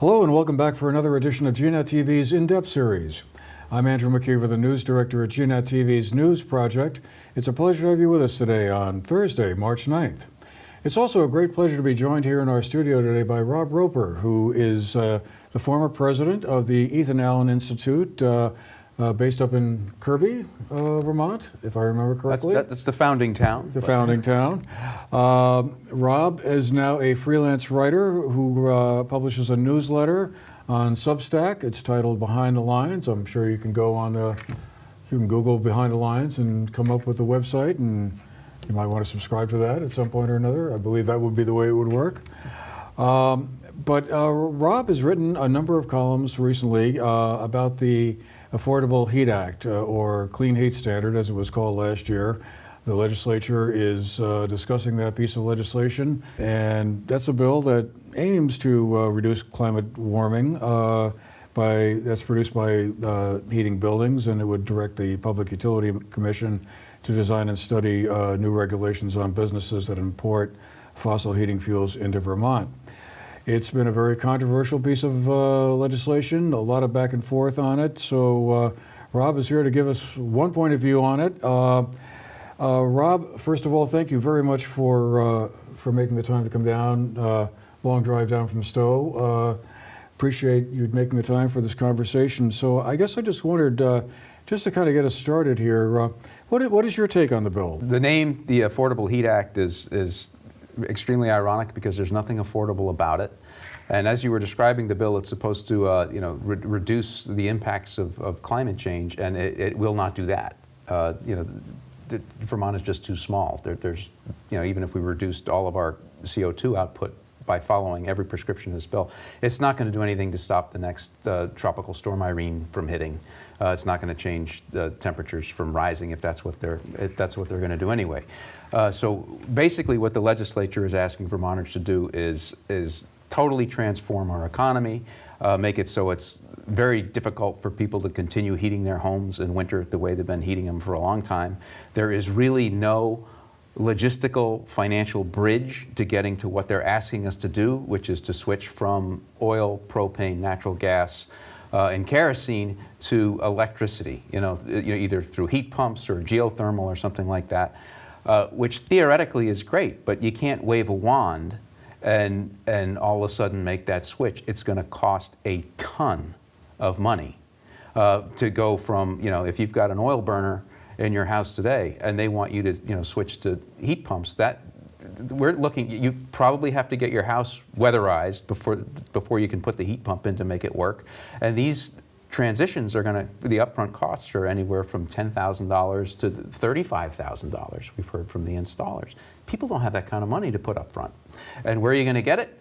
Hello and welcome back for another edition of GNAT-TV's In-Depth series. I'm Andrew McKeever, the news director at GNAT-TV's News Project. It's a pleasure to have you with us today on Thursday, March 9th. It's also a great pleasure to be joined here in our studio today by Rob Roper, who is the former president of the Ethan Allen Institute, based up in Kirby, Vermont, if I remember correctly. That's the founding town. The founding town. Rob is now a freelance writer who publishes a newsletter on Substack. It's titled Behind the Lines. I'm sure you can go on, you can Google Behind the Lines and come up with the website, and you might want to subscribe to that at some point or another. I believe that would be the way it would work. But Rob has written a number of columns recently about the Affordable Heat Act, or Clean Heat Standard, as it was called last year. The legislature is discussing that piece of legislation, and that's a bill that aims to reduce climate warming that's produced by heating buildings, and it would direct the Public Utility Commission to design and study new regulations on businesses that import fossil heating fuels into Vermont. It's been a very controversial piece of legislation, a lot of back and forth on it. So Rob is here to give us one point of view on it. Rob, first of all, thank you very much for making the time to come down, long drive down from Stowe. Appreciate you making the time for this conversation. So I guess I just wondered, just to kind of get us started here, what is your take on the bill? The name, the Affordable Heat Act, is extremely ironic because there's nothing affordable about it. And as you were describing the bill, it's supposed to reduce the impacts of climate change, and it will not do that. Vermont is just too small. There's even if we reduced all of our CO2 output by following every prescription in this bill, it's not going to do anything to stop the next tropical storm Irene from hitting. It's not going to change the temperatures from rising if that's what they're going to do anyway. So basically, what the legislature is asking Vermonters to do is totally transform our economy, make it so it's very difficult for people to continue heating their homes in winter the way they've been heating them for a long time. There is really no logistical financial bridge to getting to what they're asking us to do, which is to switch from oil, propane, natural gas, and kerosene to electricity, either through heat pumps or geothermal or something like that, which theoretically is great, but you can't wave a wand and all of a sudden make that switch. It's going to cost a ton of money to go from, if you've got an oil burner in your house today and they want you to switch to heat pumps, you probably have to get your house weatherized before you can put the heat pump in to make it work. And these transitions the upfront costs are anywhere from $10,000 to $35,000, we've heard from the installers. People don't have that kind of money to put up front. And where are you going to get it?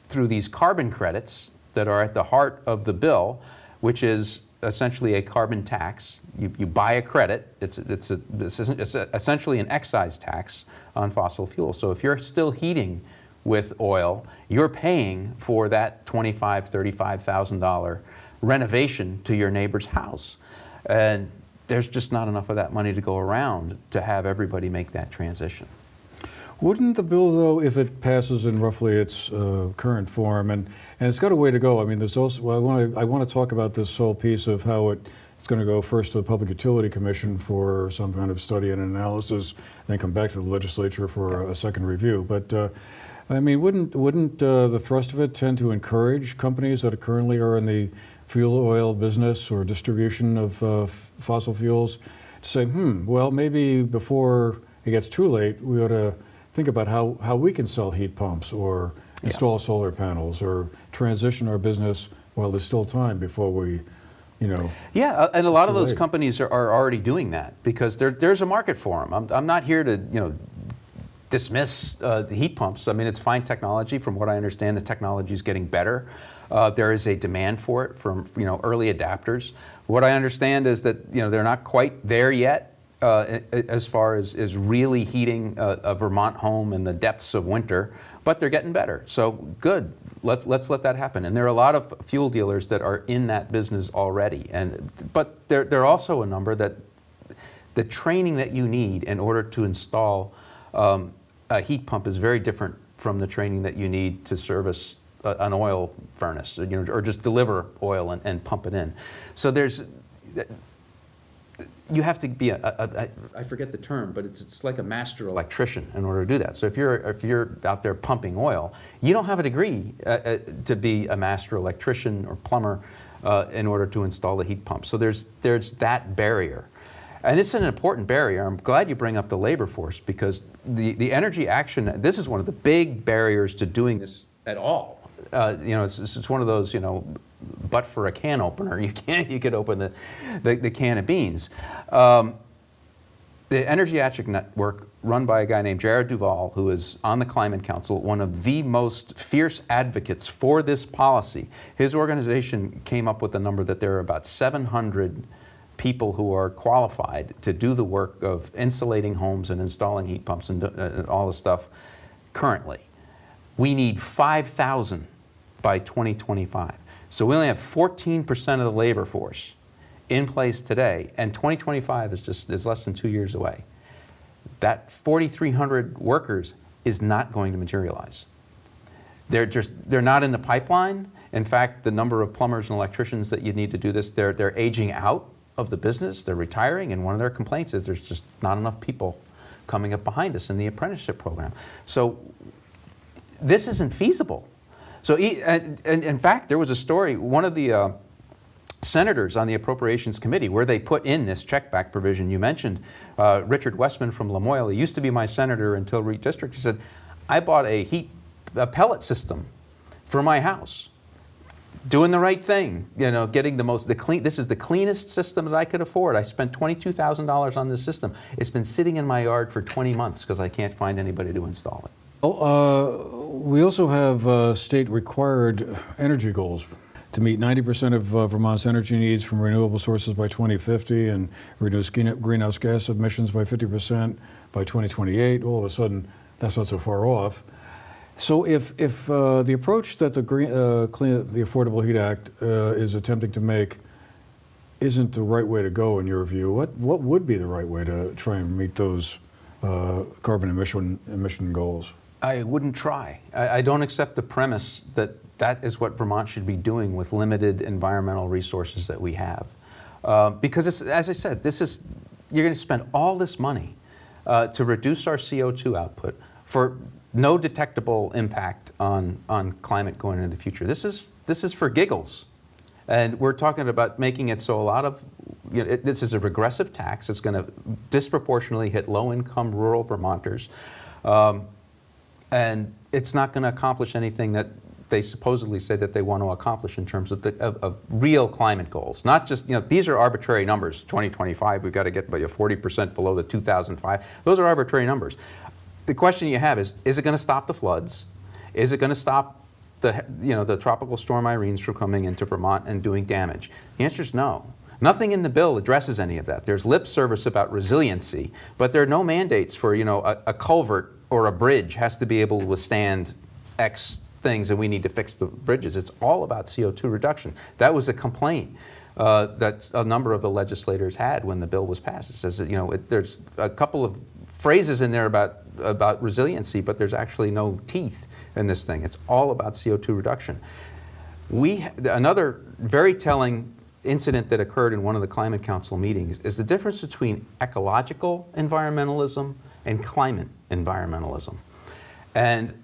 Through these carbon credits that are at the heart of the bill, which is essentially a carbon tax. You buy a credit. It's essentially an excise tax on fossil fuels. So if you're still heating with oil, you're paying for that $25,000, $35,000 renovation to your neighbor's house. And there's just not enough of that money to go around to have everybody make that transition. Wouldn't the bill, though, if it passes in roughly its current form, and it's got a way to go. I mean, there's also, I want to talk about this whole piece of how it's going to go first to the Public Utility Commission for some kind of study and analysis, then come back to the legislature for a second review. But I mean, wouldn't the thrust of it tend to encourage companies that currently are in the fuel oil business or distribution of fossil fuels to say, well, maybe before it gets too late, we ought to think about how we can sell heat pumps or install solar panels or transition our business while there's still time before we, Yeah, and a lot of those companies are already doing that because there's a market for them. I'm not here to, dismiss the heat pumps. I mean, it's fine technology. From what I understand, the technology is getting better. There is a demand for it from, early adapters. What I understand is that, they're not quite there yet. As far as really heating a Vermont home in the depths of winter, but they're getting better. So good, let's let that happen. And there are a lot of fuel dealers that are in that business already. But there are also a number that the training that you need in order to install a heat pump is very different from the training that you need to service an oil furnace, or just deliver oil and pump it in. So you have to be I forget the term, but it's like a master electrician in order to do that. So if you're out there pumping oil, you don't have a degree to be a master electrician or plumber in order to install the heat pump. So there's that barrier. And it's an important barrier. I'm glad you bring up the labor force, because the energy action, this is one of the big barriers to doing this at all. It's one of those, but for a can opener, you could open the can of beans. The Energy Action Network, run by a guy named Jared Duval, who is on the Climate Council, one of the most fierce advocates for this policy. His organization came up with the number that there are about 700 people who are qualified to do the work of insulating homes and installing heat pumps and all the stuff currently. We need 5,000 by 2025. So we only have 14% of the labor force in place today, and 2025 is less than 2 years away. That 4,300 workers is not going to materialize. They're not in the pipeline. In fact, the number of plumbers and electricians that you need to do this, they're aging out of the business, they're retiring, and one of their complaints is there's just not enough people coming up behind us in the apprenticeship program. So this isn't feasible. So and in fact, there was a story, one of the senators on the Appropriations Committee, where they put in this check-back provision you mentioned, Richard Westman from Lamoille. He used to be my senator until redistricted. He said, I bought a pellet system for my house, doing the right thing, getting this is the cleanest system that I could afford. I spent $22,000 on this system. It's been sitting in my yard for 20 months because I can't find anybody to install it. Well, we also have state-required energy goals to meet 90% of Vermont's energy needs from renewable sources by 2050 and reduce greenhouse gas emissions by 50% by 2028. All of a sudden, that's not so far off. So if the approach that the Affordable Heat Act is attempting to make isn't the right way to go in your view, what would be the right way to try and meet those carbon emission goals? I wouldn't try. I don't accept the premise that is what Vermont should be doing with limited environmental resources that we have. Because as I said, you're going to spend all this money to reduce our CO2 output for no detectable impact on climate going into the future. This is for giggles. And we're talking about making it so a lot of, this is a regressive tax. It's going to disproportionately hit low-income rural Vermonters. And it's not going to accomplish anything that they supposedly say that they want to accomplish in terms of real climate goals. Not just, these are arbitrary numbers. 2025, we've got to get by 40% below the 2005. Those are arbitrary numbers. The question you have is it going to stop the floods? Is it going to stop the tropical storm Irenes from coming into Vermont and doing damage? The answer is no. Nothing in the bill addresses any of that. There's lip service about resiliency, but there are no mandates for, a culvert or a bridge has to be able to withstand X things and we need to fix the bridges. It's all about CO2 reduction. That was a complaint that a number of the legislators had when the bill was passed. It says that, there's a couple of phrases in there about resiliency, but there's actually no teeth in this thing. It's all about CO2 reduction. Another very telling incident that occurred in one of the Climate Council meetings is the difference between ecological environmentalism and climate environmentalism. And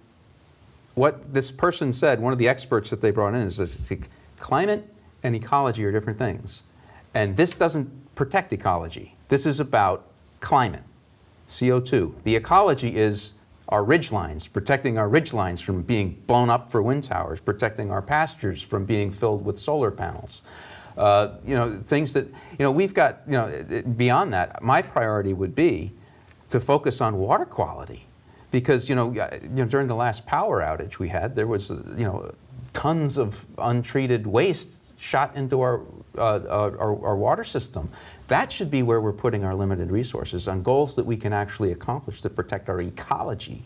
what this person said, one of the experts that they brought in, is that climate and ecology are different things. And this doesn't protect ecology. This is about climate, CO2. The ecology is our ridgelines, protecting our ridgelines from being blown up for wind towers, protecting our pastures from being filled with solar panels. Things that, we've got, beyond that, my priority would be to focus on water quality. Because, during the last power outage we had, there was, tons of untreated waste shot into our water system. That should be where we're putting our limited resources, on goals that we can actually accomplish to protect our ecology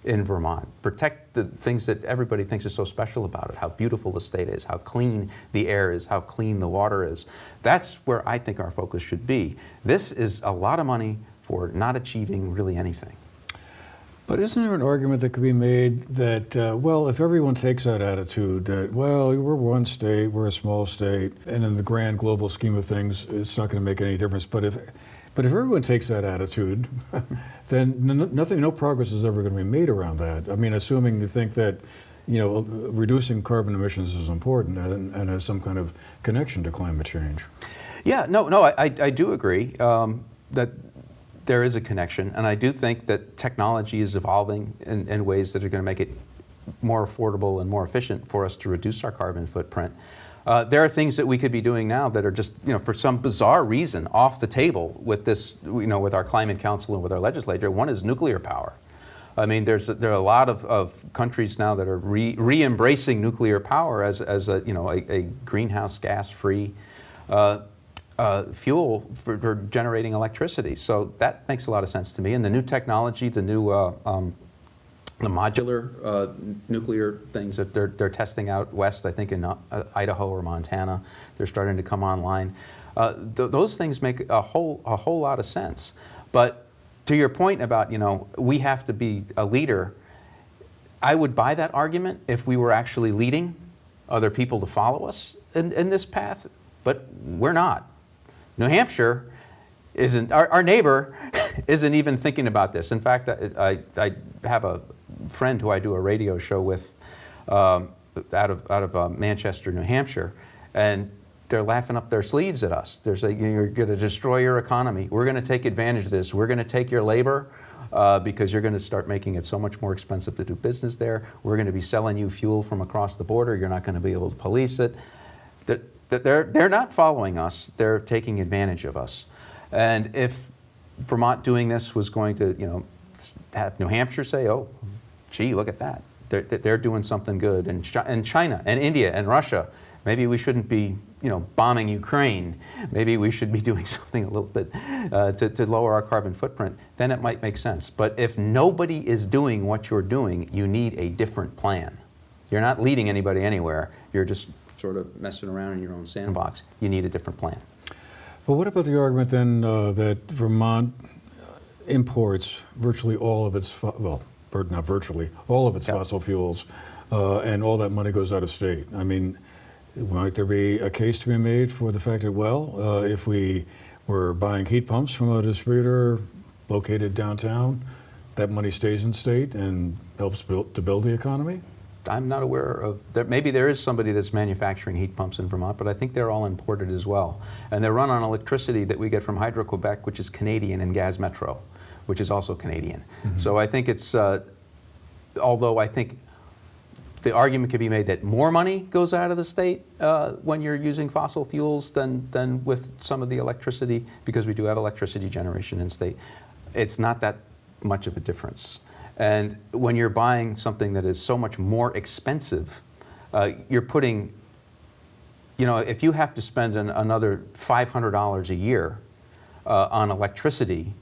in Vermont, protect the things that everybody thinks is so special about it, how beautiful the state is, how clean the air is, how clean the water is. That's where I think our focus should be. This is a lot of money for not achieving really anything. But isn't there an argument that could be made that, well, if everyone takes that attitude that, well, we're one state, we're a small state, and in the grand global scheme of things, it's not going to make any difference. But if everyone takes that attitude, then no progress is ever going to be made around that. I mean, assuming you think that, reducing carbon emissions is important and has some kind of connection to climate change. Yeah, no, I do agree that there is a connection, and I do think that technology is evolving in ways that are going to make it more affordable and more efficient for us to reduce our carbon footprint. There are things that we could be doing now that are just, for some bizarre reason, off the table with this, with our climate council and with our legislature. One is nuclear power. I mean, there are a lot of countries now that are re-embracing nuclear power as a greenhouse gas-free fuel for generating electricity. So that makes a lot of sense to me. And the new technology, the new the modular nuclear things that they're testing out west, I think in Idaho or Montana, they're starting to come online. Those things make a whole lot of sense. But to your point about, we have to be a leader, I would buy that argument if we were actually leading other people to follow us in this path, but we're not. New Hampshire isn't, our neighbor isn't even thinking about this. In fact, I have a friend who I do a radio show with out of Manchester, New Hampshire, and they're laughing up their sleeves at us. They're saying, you're going to destroy your economy. We're going to take advantage of this. We're going to take your labor because you're going to start making it so much more expensive to do business there. We're going to be selling you fuel from across the border. You're not going to be able to police it. They're not following us. They're taking advantage of us. And if Vermont doing this was going to, have New Hampshire say, oh, gee, look at that. They're doing something good. And China and India and Russia, maybe we shouldn't be, bombing Ukraine. Maybe we should be doing something a little bit to lower our carbon footprint. Then it might make sense. But if nobody is doing what you're doing, you need a different plan. You're not leading anybody anywhere. You're just sort of messing around in your own sandbox. You need a different plan. But what about the argument then that Vermont imports virtually all of its, not virtually, all of its fossil fuels, and all that money goes out of state? I mean, might there be a case to be made for the fact that, well, if we were buying heat pumps from a distributor located downtown, that money stays in state and helps to build the economy? I'm not aware of, maybe there is somebody that's manufacturing heat pumps in Vermont, but I think they're all imported as well. And they're run on electricity that we get from Hydro-Quebec, which is Canadian, and Gaz Metro, which is also Canadian. Mm-hmm. So I think it's, although I think the argument could be made that more money goes out of the state when you're using fossil fuels than with some of the electricity, because we do have electricity generation in state. It's not that much of a difference. And when you're buying something that is so much more expensive, you're putting, if you have to spend another $500 a year on electricity,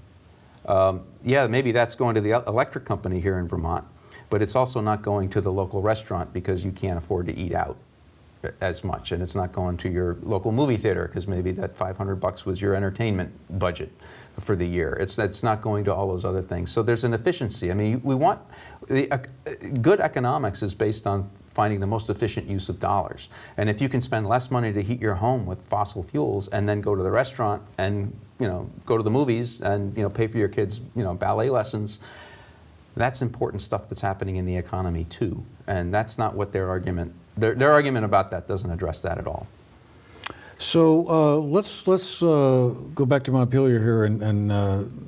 yeah, maybe that's going to the electric company here in Vermont, but it's also not going to the local restaurant because you can't afford to eat out as much, and it's not going to your local movie theater because maybe that $500 was your entertainment budget for the year. It's not going to all those other things. So there's an efficiency. I mean, we want good economics is based on finding the most efficient use of dollars. And if you can spend less money to heat your home with fossil fuels and then go to the restaurant and go to the movies and pay for your kids ballet lessons, that's important stuff that's happening in the economy too. And that's not what their argument about that doesn't address that at all. So let's go back to Montpelier here and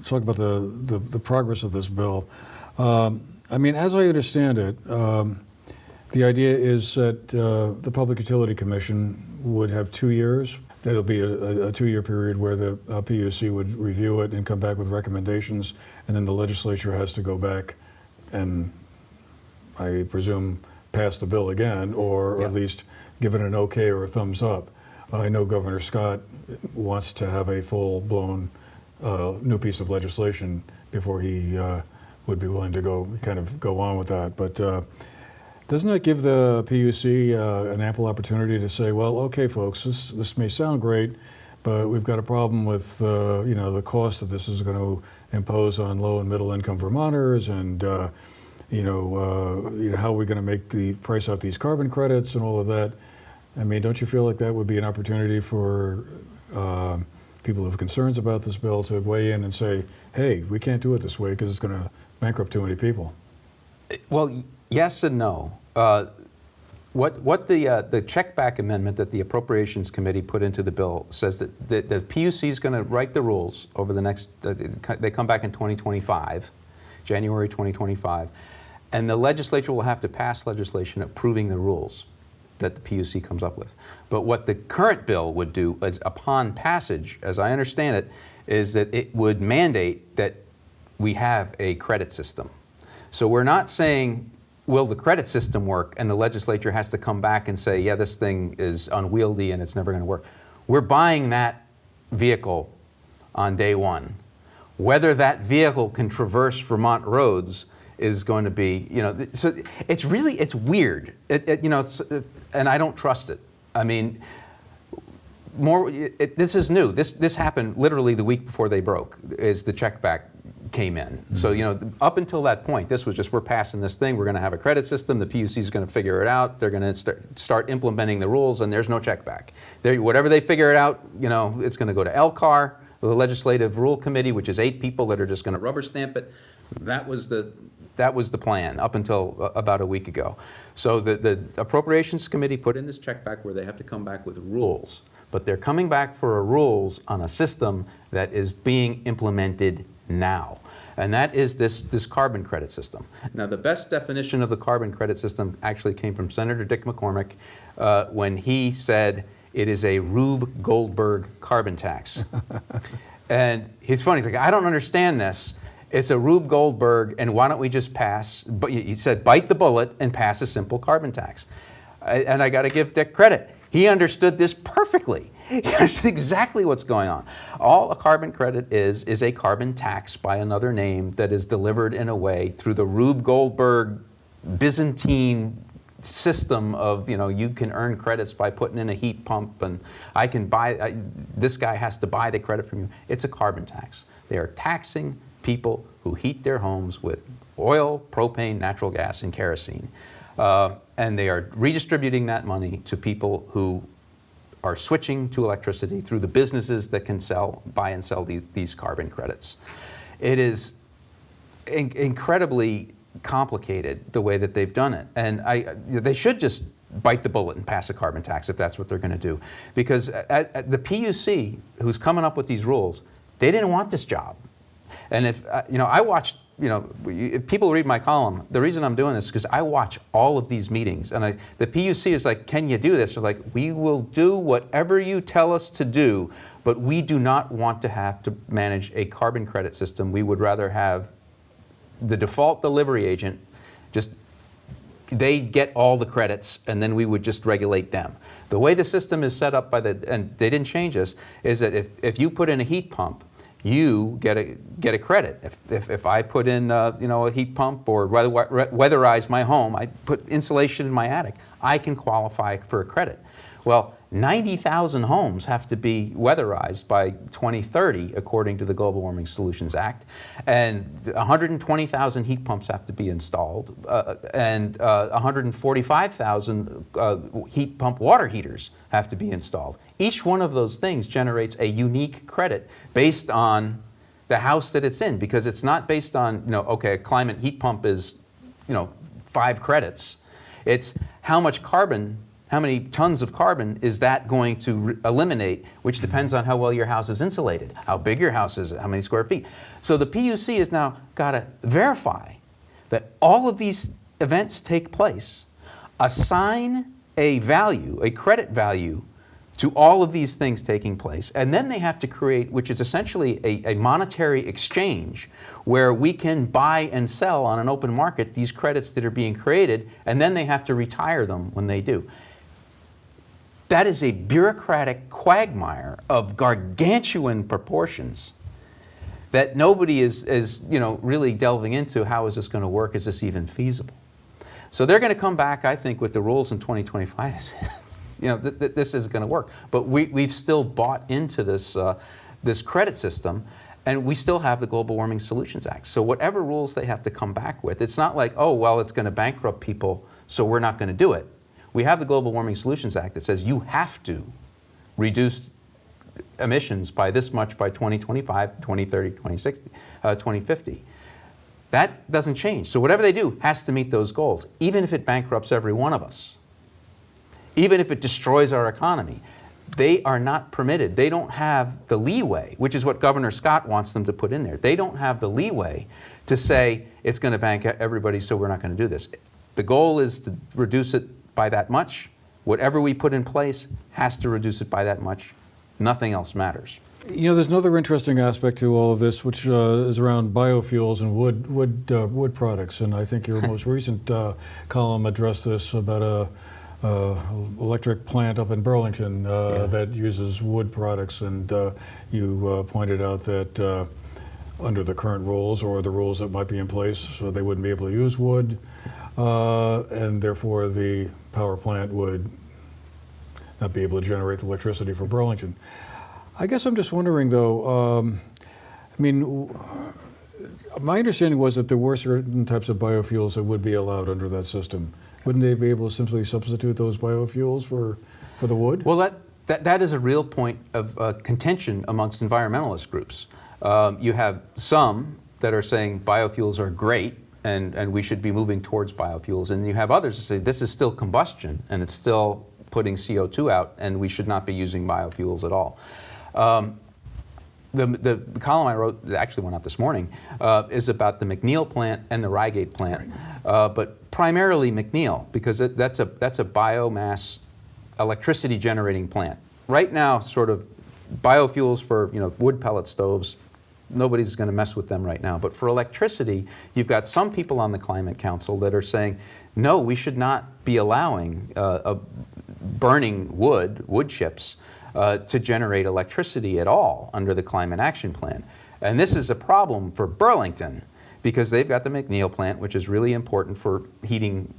talk about the progress of this bill. I mean, as I understand it, the idea is that the Public Utility Commission would have 2 years. That'll be a 2-year period where the PUC would review it and come back with recommendations, and then the legislature has to go back and, I presume, pass the bill again, or at least give it an okay or a thumbs up. I know Governor Scott wants to have a full-blown new piece of legislation before he would be willing to go on with that. But doesn't that give the PUC an ample opportunity to say, well, okay, folks, this may sound great, but we've got a problem with the cost that this is going to impose on low and middle income Vermonters, and how are we going to make the price out these carbon credits and all of that. I mean, don't you feel like that would be an opportunity for people who have concerns about this bill to weigh in and say, hey, we can't do it this way because it's going to bankrupt too many people? Well, yes and no. What the check back amendment that the Appropriations Committee put into the bill says that the PUC is going to write the rules over the next, they come back in 2025, January 2025, and the legislature will have to pass legislation approving the rules that the PUC comes up with. But what the current bill would do is, upon passage, as I understand it, is that it would mandate that we have a credit system. So we're not saying, will the credit system work, and the legislature has to come back and say, yeah, this thing is unwieldy and it's never going to work. We're buying that vehicle on day one. Whether that vehicle can traverse Vermont roads is going to be, so it's weird. And I don't trust it. I mean, this is new. This happened literally the week before they broke, is the check back came in. Mm-hmm. So, up until that point, this was just, we're passing this thing, we're going to have a credit system, the PUC is going to figure it out, they're going to start implementing the rules, and there's no check back. Whatever they figure it out, it's going to go to LCAR, the Legislative Rule Committee, which is 8 people that are just going to rubber stamp it. That was the plan up until about a week ago. So the Appropriations Committee put in this check back where they have to come back with rules. But they're coming back for rules on a system that is being implemented now. And that is this carbon credit system. Now, the best definition of the carbon credit system actually came from Senator Dick McCormick when he said it is a Rube Goldberg carbon tax. And he's funny, he's like, I don't understand this. It's a Rube Goldberg, and why don't we just pass, but he said, bite the bullet and pass a simple carbon tax. And I got to give Dick credit. He understood this perfectly. He understood exactly what's going on. All a carbon credit is a carbon tax by another name that is delivered in a way through the Rube Goldberg Byzantine system of, you can earn credits by putting in a heat pump, and I can buy, this guy has to buy the credit from you. It's a carbon tax. They are taxing people who heat their homes with oil, propane, natural gas, and kerosene. And they are redistributing that money to people who are switching to electricity through the businesses that can buy and sell these carbon credits. It is incredibly complicated the way that they've done it. And they should just bite the bullet and pass a carbon tax if that's what they're going to do. Because the PUC, who's coming up with these rules, they didn't want this job. And if, I watched, if people read my column, the reason I'm doing this is because I watch all of these meetings. And the PUC is like, can you do this? They're like, we will do whatever you tell us to do, but we do not want to have to manage a carbon credit system. We would rather have the default delivery agent, they get all the credits, and then we would just regulate them. The way the system is set up and they didn't change this, is that if you put in a heat pump, you get a credit. If I put in a heat pump or weatherize my home, I put insulation in my attic, I can qualify for a credit. Well, 90,000 homes have to be weatherized by 2030, according to the Global Warming Solutions Act, and 120,000 heat pumps have to be installed, and 145,000 heat pump water heaters have to be installed. Each one of those things generates a unique credit based on the house that it's in, because it's not based on, okay, a climate heat pump is, 5 credits. It's how much carbon, how many tons of carbon is that going to eliminate, which depends on how well your house is insulated, how big your house is, how many square feet. So the PUC has now got to verify that all of these events take place, assign a value, a credit value, to all of these things taking place. And then they have to create, which is essentially a monetary exchange, where we can buy and sell on an open market these credits that are being created, and then they have to retire them when they do. That is a bureaucratic quagmire of gargantuan proportions that nobody is really delving into. How is this going to work? Is this even feasible? So they're going to come back, I think, with the rules in 2025. This isn't going to work. But we've still bought into this credit system, And we still have the Global Warming Solutions Act. So whatever rules they have to come back with, it's not like, oh, well, it's going to bankrupt people, so we're not going to do it. We have the Global Warming Solutions Act that says you have to reduce emissions by this much by 2025, 2030, 2060, 2050. That doesn't change. So whatever they do has to meet those goals, even if it bankrupts every one of us, even if it destroys our economy. They are not permitted. They don't have the leeway, which is what Governor Scott wants them to put in there. They don't have the leeway to say it's going to bank everybody, so we're not going to do this. The goal is to reduce it by that much. Whatever we put in place has to reduce it by that much. Nothing else matters. You know, there's another interesting aspect to all of this, which is around biofuels and wood products. And I think your most recent column addressed this about a electric plant up in Burlington that uses wood products. And you pointed out that under the current rules or the rules that might be in place, they wouldn't be able to use wood, and therefore the power plant would not be able to generate the electricity for Burlington. I guess I'm just wondering, though, I mean, my understanding was that there were certain types of biofuels that would be allowed under that system. Wouldn't they be able to simply substitute those biofuels for the wood? Well, that is a real point of contention amongst environmentalist groups. You have some that are saying biofuels are great and we should be moving towards biofuels, and you have others that say this is still combustion and it's still putting CO2 out and we should not be using biofuels at all. The column I wrote, that actually went out this morning, is about the McNeil plant and the Reigate plant, but primarily McNeil, because that's a biomass electricity generating plant. Right now, sort of biofuels for wood pellet stoves, nobody's going to mess with them right now. But for electricity, you've got some people on the Climate Council that are saying, no, we should not be allowing burning wood chips to generate electricity at all under the Climate Action Plan. And this is a problem for Burlington because they've got the McNeil plant, which is really important for heating,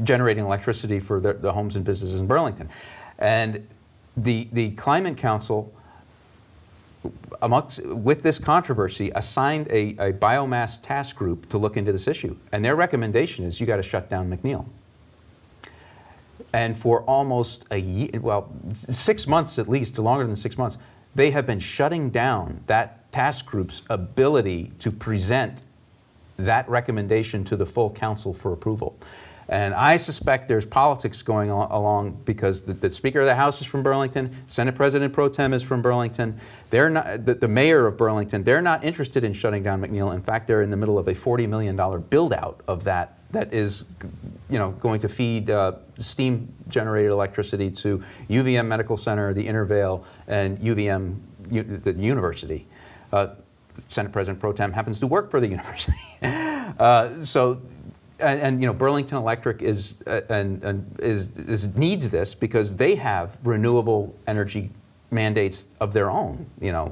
generating electricity for the homes and businesses in Burlington. And the Climate Council, with this controversy, assigned a biomass task group to look into this issue. And their recommendation is you got to shut down McNeil. And for almost a year, well, 6 months at least, longer than 6 months, they have been shutting down that task group's ability to present that recommendation to the full council for approval. And I suspect there's politics going along because the Speaker of the House is from Burlington, Senate President Pro Tem is from Burlington. They're not, the mayor of Burlington, they're not interested in shutting down McNeil. In fact, they're in the middle of a $40 million build-out of that is going to feed steam-generated electricity to UVM Medical Center, the Intervale, and UVM, the university. Senate President Pro Tem happens to work for the university. Burlington Electric needs this because they have renewable energy mandates of their own.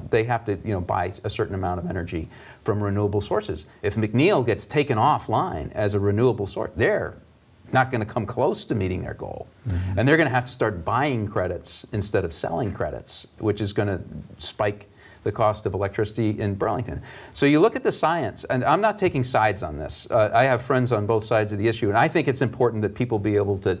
They have to buy a certain amount of energy from renewable sources. If McNeil gets taken offline as a renewable source, they're not going to come close to meeting their goal. Mm-hmm. And they're going to have to start buying credits instead of selling credits, which is going to spike the cost of electricity in Burlington. So you look at the science, and I'm not taking sides on this. I have friends on both sides of the issue, and I think it's important that people be able to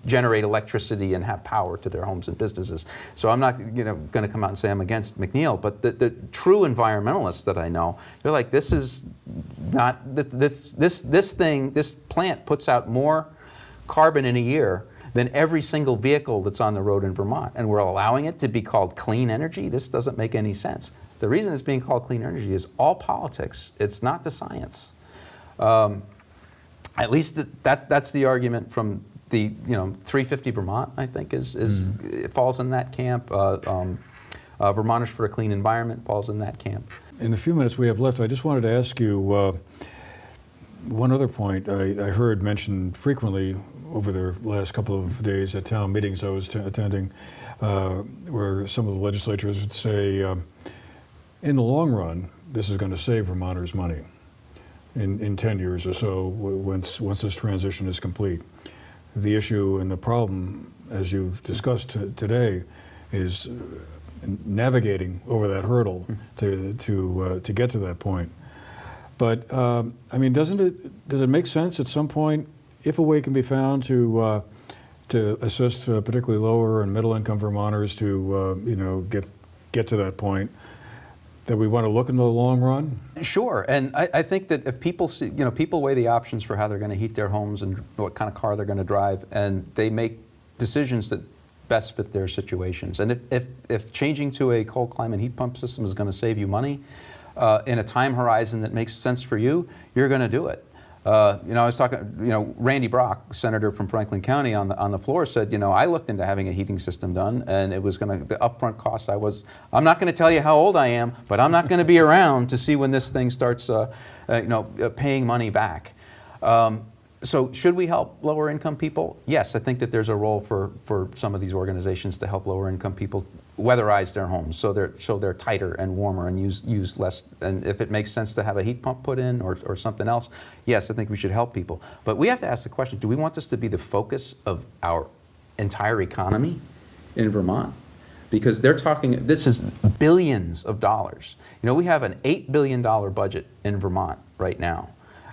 generate electricity and have power to their homes and businesses. So I'm not going to come out and say I'm against McNeil, but the true environmentalists that I know, they're like, this is not, this plant puts out more carbon in a year than every single vehicle that's on the road in Vermont. And we're allowing it to be called clean energy? This doesn't make any sense. The reason it's being called clean energy is all politics. It's not the science. At least that's the argument from the 350 Vermont, I think, it falls in that camp. Vermonters for a Clean Environment falls in that camp. In the few minutes we have left, I just wanted to ask you one other point I heard mentioned frequently over the last couple of days at town meetings I was attending, where some of the legislators would say, in the long run, this is going to save Vermonters money in 10 years or so once this transition is complete. The issue and the problem, as you've discussed today, is navigating over that hurdle to get to that point. But I mean, does it make sense at some point, if a way can be found to assist particularly lower and middle income Vermonters to get to that point, that we want to look in the long run? Sure, and I think that if people see, people weigh the options for how they're going to heat their homes and what kind of car they're going to drive, and they make decisions that best fit their situations. And if changing to a cold climate heat pump system is going to save you money in a time horizon that makes sense for you, you're going to do it. I was talking, Randy Brock, senator from Franklin County, on the floor said, I looked into having a heating system done, and it was the upfront cost. I'm not going to tell you how old I am, but I'm not going to be around to see when this thing starts, paying money back. So should we help lower income people? Yes, I think that there's a role for some of these organizations to help lower income people weatherize their homes so they're tighter and warmer and use less. And if it makes sense to have a heat pump put in or something else, yes, I think we should help people. But we have to ask the question, do we want this to be the focus of our entire economy in Vermont? Because this is billions of dollars. We have an $8 billion budget in Vermont right now.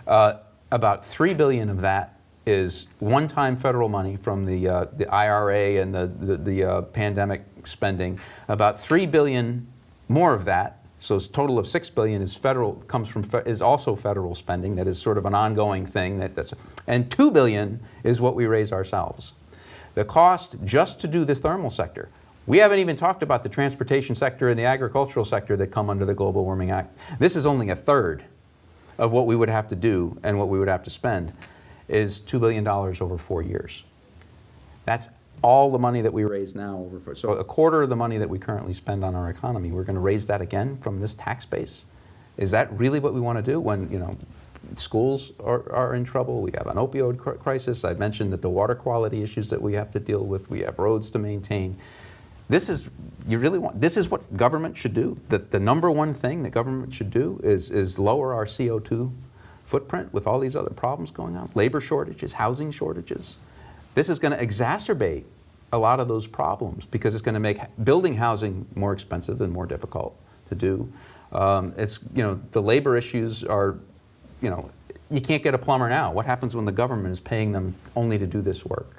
About $3 billion of that is one-time federal money from the IRA and the pandemic spending. About $3 billion more of that, so a total of $6 billion is also federal spending. That is sort of an ongoing thing. And $2 billion is what we raise ourselves. The cost just to do the thermal sector. We haven't even talked about the transportation sector and the agricultural sector that come under the Global Warming Act. This is only a third of what we would have to do and what we would have to spend, is $2 billion over 4 years. That's all the money that we raise now. So a quarter of the money that we currently spend on our economy, we're going to raise that again from this tax base? Is that really what we want to do when schools are in trouble? We have an opioid crisis. I mentioned that the water quality issues that we have to deal with. We have roads to maintain. This is what government should do. The number one thing that government should do is lower our CO2 footprint with all these other problems going on. Labor shortages, housing shortages. This is going to exacerbate a lot of those problems because it's going to make building housing more expensive and more difficult to do. The labor issues are, you can't get a plumber now. What happens when the government is paying them only to do this work?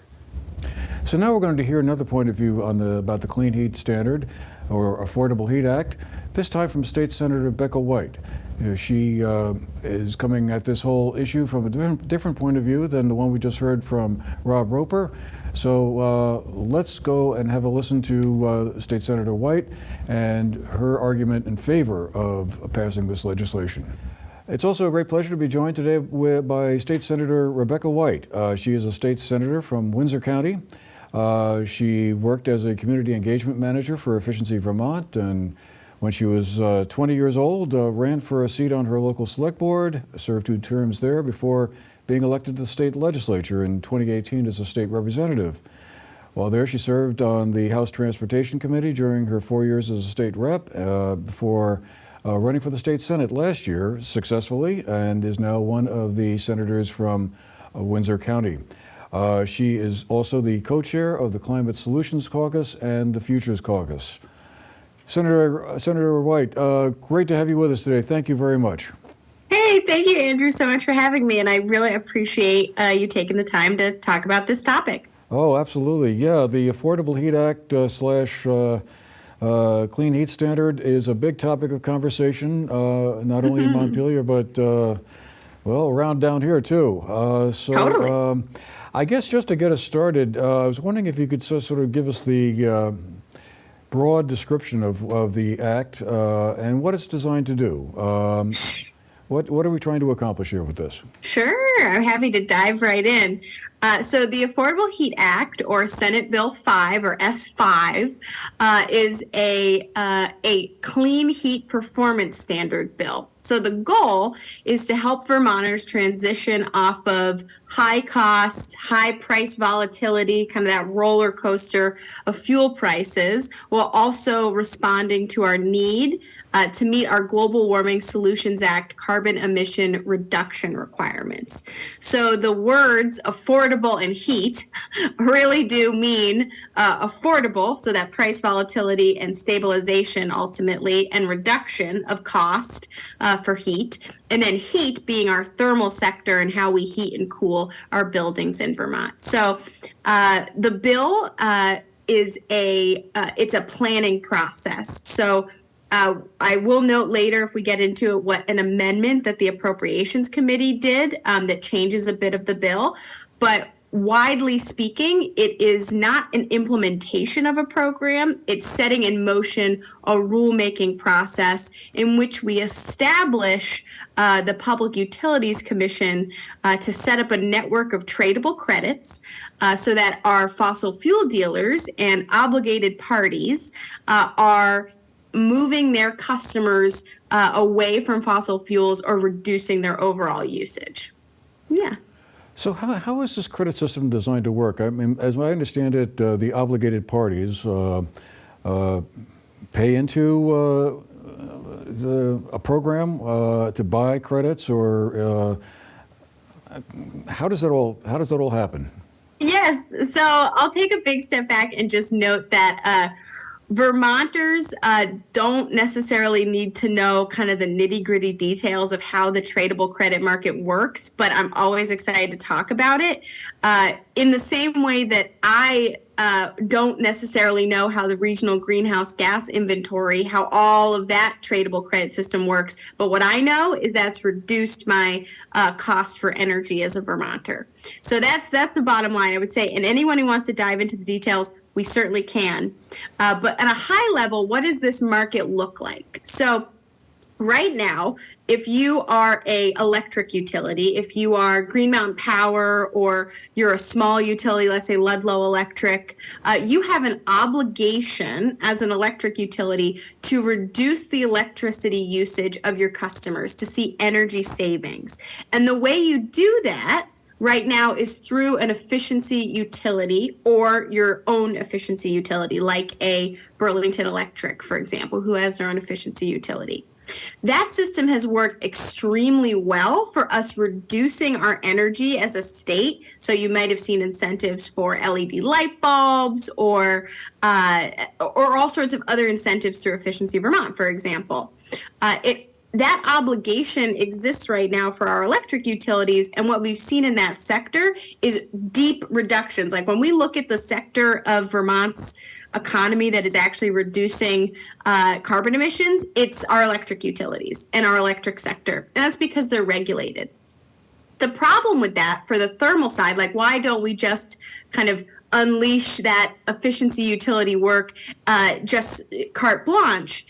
So now we're going to hear another point of view about the Clean Heat Standard or Affordable Heat Act, this time from State Senator Becca White. She is coming at this whole issue from a different point of view than the one we just heard from Rob Roper. So let's go and have a listen to State Senator White and her argument in favor of passing this legislation. It's also a great pleasure to be joined today by State Senator Rebecca White. She is a state senator from Windsor County. She worked as a community engagement manager for Efficiency Vermont, and when she was 20 years old, ran for a seat on her local select board, served 2 terms there before being elected to the state legislature in 2018 as a state representative. While there, she served on the House Transportation Committee during her 4 years as a state rep before running for the state Senate last year successfully, and is now one of the senators from Windsor County. She is also the co-chair of the Climate Solutions Caucus and the Futures Caucus. Senator White, great to have you with us today. Thank you very much. Hey, thank you, Andrew, so much for having me, and I really appreciate you taking the time to talk about this topic. Oh, absolutely. Yeah, the Affordable Heat Act / Clean Heat Standard is a big topic of conversation, not only in Montpelier, but, around down here, too. Totally. I guess just to get us started, I was wondering if you could sort of give us the broad description of the Act and what it's designed to do. What are we trying to accomplish here with this? Sure, I'm happy to dive right in. So the Affordable Heat Act, or Senate Bill 5, or S5, is a clean heat performance standard bill. So the goal is to help Vermonters transition off of high cost, high price volatility, kind of that roller coaster of fuel prices, while also responding to our need to meet our Global Warming Solutions Act carbon emission reduction requirements. So the words affordable and heat really do mean affordable, so that price volatility and stabilization ultimately, and reduction of cost for heat, and then heat being our thermal sector and how we heat and cool our buildings in Vermont. So the bill is it's a planning process. So I will note later, if we get into it, what an amendment that the Appropriations Committee did that changes a bit of the bill. But widely speaking, it is not an implementation of a program. It's setting in motion a rulemaking process in which we establish the Public Utilities Commission to set up a network of tradable credits so that our fossil fuel dealers and obligated parties are moving their customers away from fossil fuels or reducing their overall usage. Yeah. So how is this credit system designed to work? I mean, as I understand it, the obligated parties pay into a program to buy credits, or how does that all happen? Yes. So I'll take a big step back and just note that Vermonters don't necessarily need to know kind of the nitty-gritty details of how the tradable credit market works, but I'm always excited to talk about it. In the same way that I don't necessarily know how the regional greenhouse gas inventory, how all of that tradable credit system works, but what I know is that's reduced my cost for energy as a Vermonter. So that's the bottom line, I would say. And anyone who wants to dive into the details, we certainly can. But at a high level, what does this market look like? So right now, if you are a electric utility, if you are Green Mountain Power, or you're a small utility, let's say Ludlow Electric, you have an obligation as an electric utility to reduce the electricity usage of your customers to see energy savings. And the way you do that right now is through an efficiency utility or your own efficiency utility, like a Burlington Electric, for example, who has their own efficiency utility. That system has worked extremely well for us reducing our energy as a state. So you might have seen incentives for LED light bulbs or all sorts of other incentives through Efficiency Vermont, for example. That obligation exists right now for our electric utilities, and what we've seen in that sector is deep reductions. Like when we look at the sector of Vermont's economy that is actually reducing carbon emissions, it's our electric utilities and our electric sector, and that's because they're regulated. The problem with that for the thermal side, like why don't we just kind of unleash that efficiency utility work just carte blanche?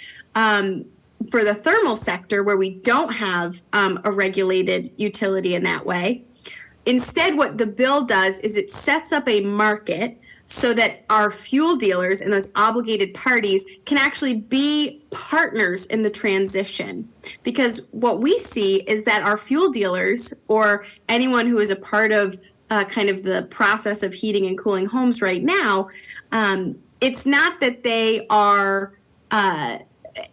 For the thermal sector, where we don't have a regulated utility in that way, instead what the bill does is it sets up a market so that our fuel dealers and those obligated parties can actually be partners in the transition. Because what we see is that our fuel dealers, or anyone who is a part of kind of the process of heating and cooling homes right now, it's not that they are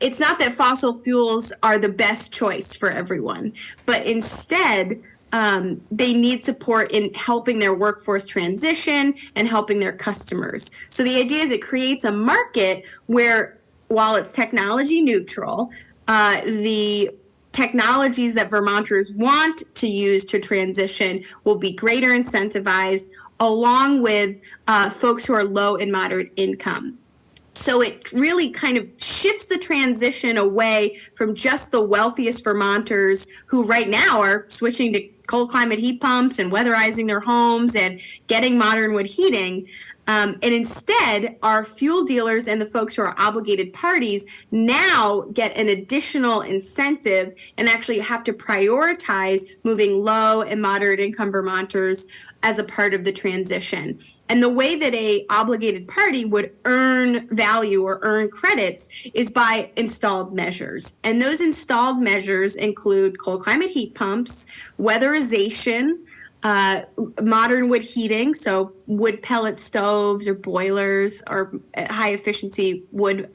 it's not that fossil fuels are the best choice for everyone, but instead they need support in helping their workforce transition and helping their customers. So the idea is it creates a market where, while it's technology neutral, the technologies that Vermonters want to use to transition will be greater incentivized, along with folks who are low and moderate income. So it really kind of shifts the transition away from just the wealthiest Vermonters, who right now are switching to cold climate heat pumps and weatherizing their homes and getting modern wood heating, And instead, our fuel dealers and the folks who are obligated parties now get an additional incentive and actually have to prioritize moving low and moderate income Vermonters as a part of the transition. And the way that a obligated party would earn value or earn credits is by installed measures. And those installed measures include cold climate heat pumps, weatherization, modern wood heating, so wood pellet stoves or boilers or high efficiency wood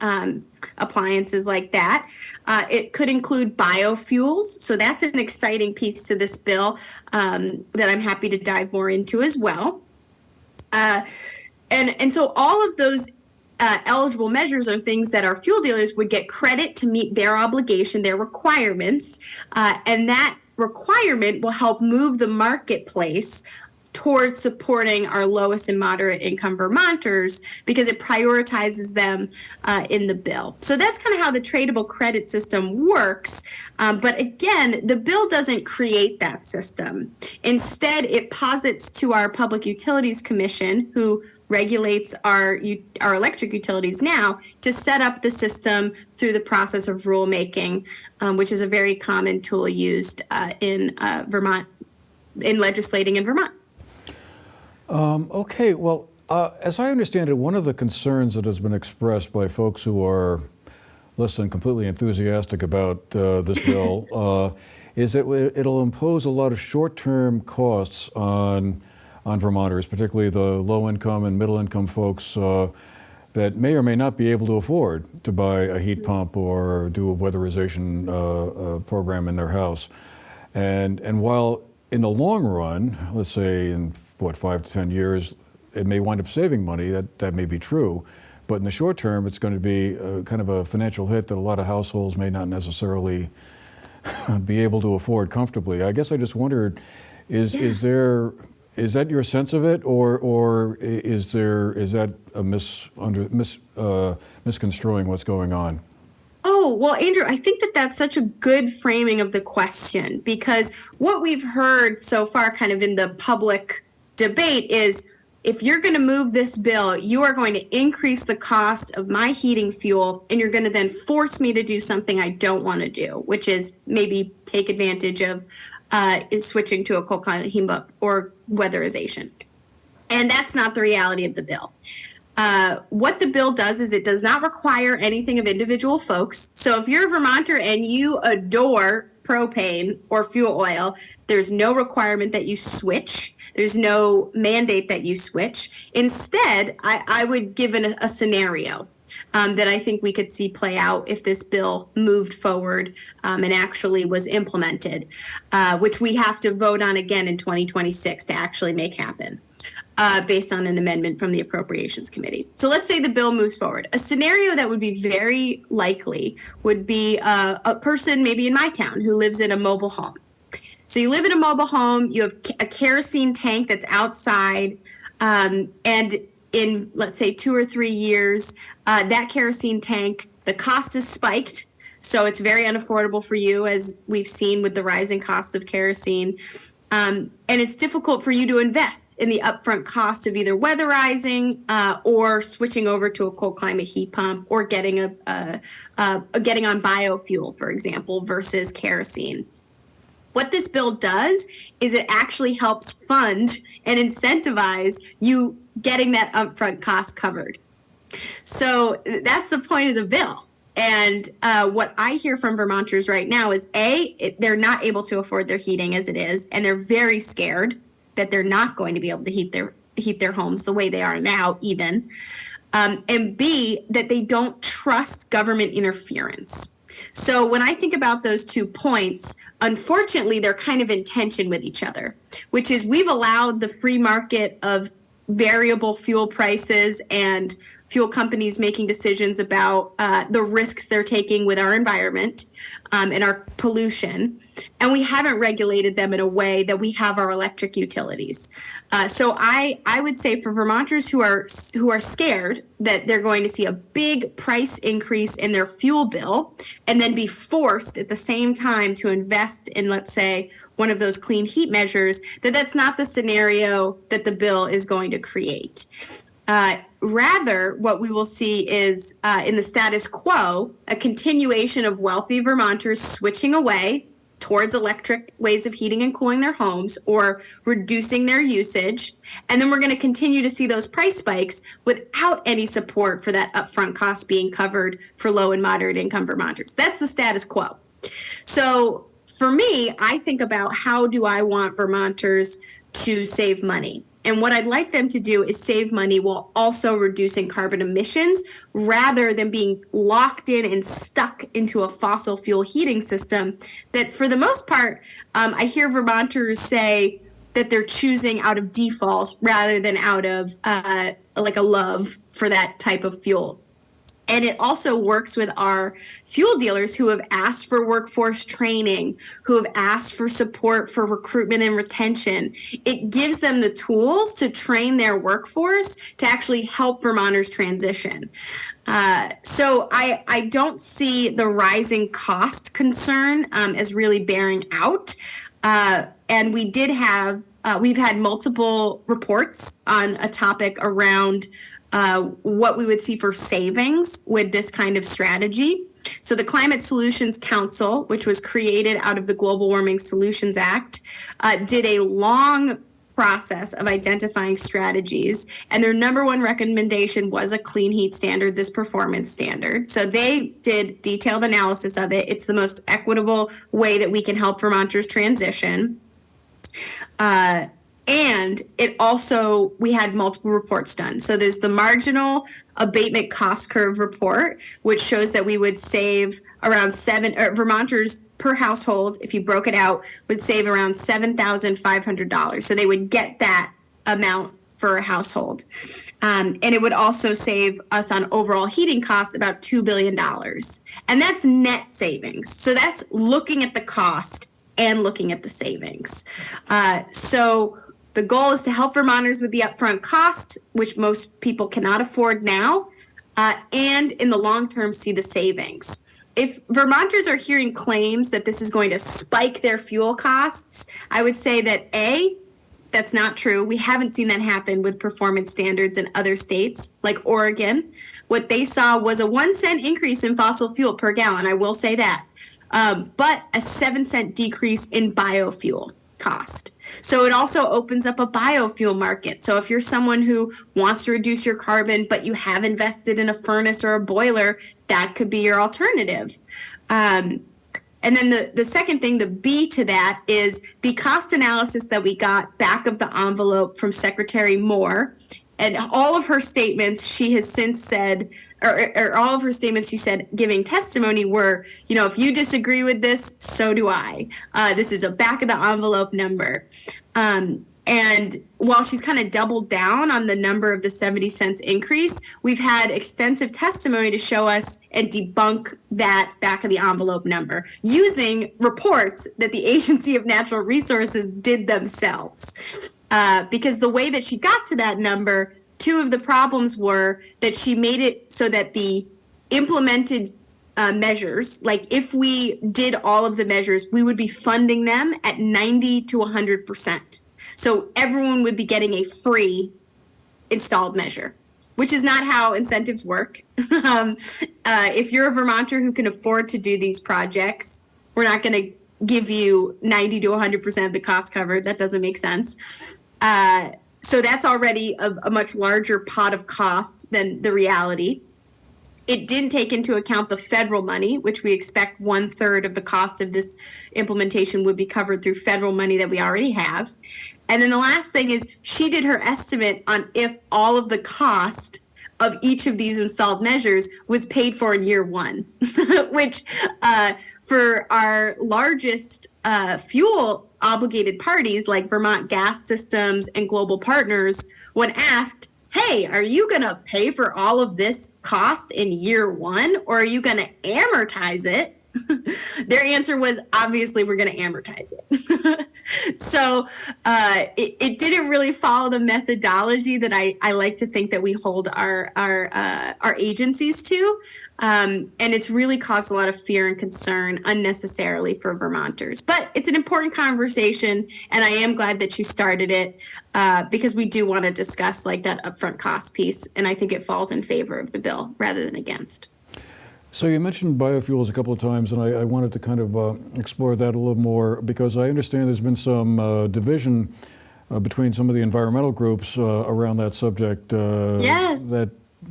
appliances like that. It could include biofuels, so that's an exciting piece to this bill that I'm happy to dive more into as well. And so all of those eligible measures are things that our fuel dealers would get credit to meet their obligation, their requirements, and that requirement will help move the marketplace towards supporting our lowest and moderate income Vermonters because it prioritizes them in the bill. So that's kind of how the tradable credit system works. But again, the bill doesn't create that system. Instead, it posits to our Public Utilities Commission, who regulates our electric utilities now, to set up the system through the process of rulemaking, which is a very common tool used in Vermont, in legislating in Vermont. Okay, well, as I understand it, one of the concerns that has been expressed by folks who are less than completely enthusiastic about this bill is that it'll impose a lot of short-term costs on Vermonters, particularly the low-income and middle-income folks that may or may not be able to afford to buy a heat pump or do a weatherization program in their house. And while in the long run, let's say in 5 to 10 years, it may wind up saving money, that may be true, but in the short term, it's going to be kind of a financial hit that a lot of households may not necessarily be able to afford comfortably. I guess I just wondered, is that your sense of it, or is that a misconstruing what's going on? Oh, well, Andrew, I think that that's such a good framing of the question, because what we've heard so far kind of in the public debate is, if you're going to move this bill, you are going to increase the cost of my heating fuel, and you're going to then force me to do something I don't want to do, which is maybe take advantage of switching to a cold climate heat pump or weatherization. And that's not the reality of the bill. What the bill does is it does not require anything of individual folks. So if you're a Vermonter and you adore propane or fuel oil, there's no requirement that you switch. There's no mandate that you switch. Instead, I would give a scenario that I think we could see play out if this bill moved forward and actually was implemented, which we have to vote on again in 2026 to actually make happen based on an amendment from the Appropriations Committee. So let's say the bill moves forward. A scenario that would be very likely would be a person maybe in my town who lives in a mobile home. So you live in a mobile home, you have a kerosene tank that's outside, and in, let's say, 2 or 3 years, that kerosene tank, the cost is spiked. So it's very unaffordable for you, as we've seen with the rising cost of kerosene. And it's difficult for you to invest in the upfront cost of either weatherizing or switching over to a cold climate heat pump or getting on biofuel, for example, versus kerosene. What this bill does is it actually helps fund and incentivize you getting that upfront cost covered. So that's the point of the bill. And what I hear from Vermonters right now is, they're not able to afford their heating as it is, and they're very scared that they're not going to be able to heat their homes the way they are now even. And B, that they don't trust government interference. So when I think about those 2 points, unfortunately, they're kind of in tension with each other, which is we've allowed the free market of variable fuel prices and fuel companies making decisions about the risks they're taking with our environment and our pollution. And we haven't regulated them in a way that we have our electric utilities. So I would say for Vermonters who are scared that they're going to see a big price increase in their fuel bill and then be forced at the same time to invest in, let's say, one of those clean heat measures, that's not the scenario that the bill is going to create. Rather, what we will see is in the status quo, a continuation of wealthy Vermonters switching away towards electric ways of heating and cooling their homes or reducing their usage. And then we're going to continue to see those price spikes without any support for that upfront cost being covered for low and moderate income Vermonters. That's the status quo. So for me, I think about how do I want Vermonters to save money? And what I'd like them to do is save money while also reducing carbon emissions rather than being locked in and stuck into a fossil fuel heating system that, for the most part, I hear Vermonters say that they're choosing out of default rather than out of like a love for that type of fuel. And it also works with our fuel dealers who have asked for workforce training, who have asked for support for recruitment and retention. It gives them the tools to train their workforce to actually help Vermonters transition. So I don't see the rising cost concern as really bearing out. And we did have, we've had multiple reports on a topic around what we would see for savings with this kind of strategy. So the Climate Solutions Council, which was created out of the Global Warming Solutions Act, did a long process of identifying strategies, and their number one recommendation was a clean heat standard, this performance standard. So they did detailed analysis of it. It's the most equitable way that we can help Vermonters transition. And it also, we had multiple reports done. So there's the marginal abatement cost curve report, which shows that we would save around Vermonters per household, if you broke it out, would save around $7,500. So they would get that amount for a household. And it would also save us on overall heating costs about $2 billion. And that's net savings. So that's looking at the cost and looking at the savings. So the goal is to help Vermonters with the upfront cost, which most people cannot afford now, and in the long term see the savings. If Vermonters are hearing claims that this is going to spike their fuel costs, I would say that A, that's not true. We haven't seen that happen with performance standards in other states like Oregon. What they saw was a 1 cent increase in fossil fuel per gallon, I will say that, but a 7-cent decrease in biofuel cost. So it also opens up a biofuel market. So if you're someone who wants to reduce your carbon, but you have invested in a furnace or a boiler, that could be your alternative. And then the second thing, the B to that, is the cost analysis that we got back of the envelope from Secretary Moore. And all of her statements, she has since said, or all of her statements she said giving testimony were, if you disagree with this, so do I. This is a back of the envelope number. And while she's kind of doubled down on the number of the 70 cents increase, we've had extensive testimony to show us and debunk that back of the envelope number using reports that the Agency of Natural Resources did themselves. Because the way that she got to that number, two of the problems were that she made it so that the implemented measures, like if we did all of the measures, we would be funding them at 90 to 100%. So everyone would be getting a free installed measure, which is not how incentives work. If you're a Vermonter who can afford to do these projects, we're not going to give you 90 to 100% of the cost covered. That doesn't make sense. So that's already a much larger pot of cost than the reality. It didn't take into account the federal money, which we expect 1/3 of the cost of this implementation would be covered through federal money that we already have. And then the last thing is she did her estimate on if all of the cost of each of these installed measures was paid for in year one, which for our largest fuel obligated parties like Vermont Gas Systems and Global Partners, when asked, hey, are you going to pay for all of this cost in year one, or are you going to amortize it? Their answer was, obviously, we're going to amortize it. So it didn't really follow the methodology that I like to think that we hold our agencies to. And it's really caused a lot of fear and concern unnecessarily for Vermonters. But it's an important conversation, and I am glad that you started it because we do want to discuss like that upfront cost piece, and I think it falls in favor of the bill rather than against. So you mentioned biofuels a couple of times, and I wanted to kind of explore that a little more because I understand there's been some division between some of the environmental groups around that subject. Yes. That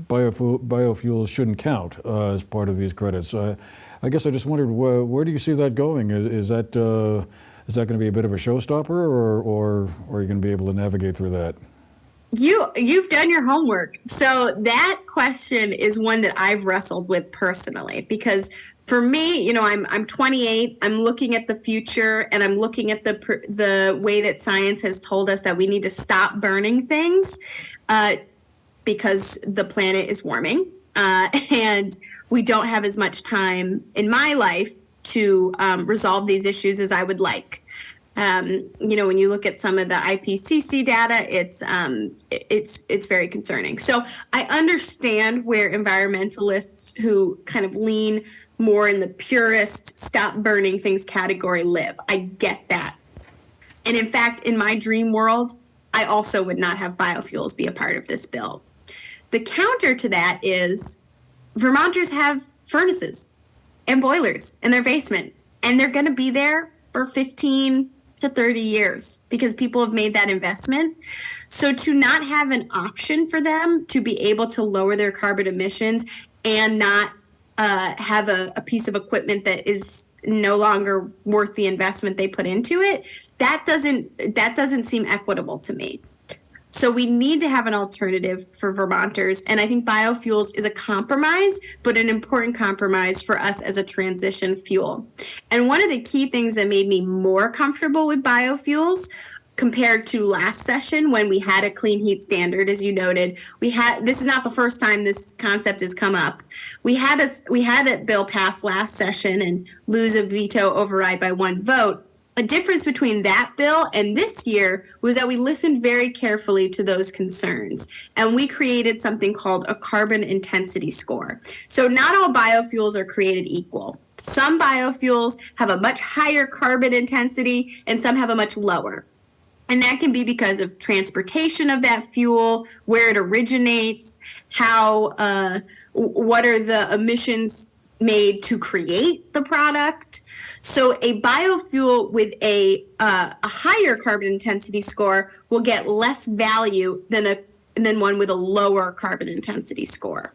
biofuels shouldn't count as part of these credits. I guess I just wondered where do you see that going? Is that going to be a bit of a showstopper, or are you going to be able to navigate through that? You've done your homework. So that question is one that I've wrestled with personally, because for me, I'm 28. I'm looking at the future, and I'm looking at the way that science has told us that we need to stop burning things because the planet is warming, and we don't have as much time in my life to resolve these issues as I would like. When you look at some of the IPCC data, it's very concerning. So I understand where environmentalists who kind of lean more in the purist stop burning things category live. I get that. And in fact, in my dream world, I also would not have biofuels be a part of this bill. The counter to that is Vermonters have furnaces and boilers in their basement, and they're going to be there for 15 to 30 years because people have made that investment. So to not have an option for them to be able to lower their carbon emissions and not have a piece of equipment that is no longer worth the investment they put into it, that doesn't seem equitable to me. So we need to have an alternative for Vermonters, and I think biofuels is a compromise, but an important compromise for us as a transition fuel. And one of the key things that made me more comfortable with biofuels compared to last session when we had a clean heat standard, as you noted, this is not the first time this concept has come up. We had a bill passed last session and lose a veto override by one vote. A difference between that bill and this year was that we listened very carefully to those concerns, and we created something called a carbon intensity score. So not all biofuels are created equal. Some biofuels have a much higher carbon intensity and some have a much lower. And that can be because of transportation of that fuel, where it originates, what are the emissions made to create the product. So a biofuel with a higher carbon intensity score will get less value than one with a lower carbon intensity score.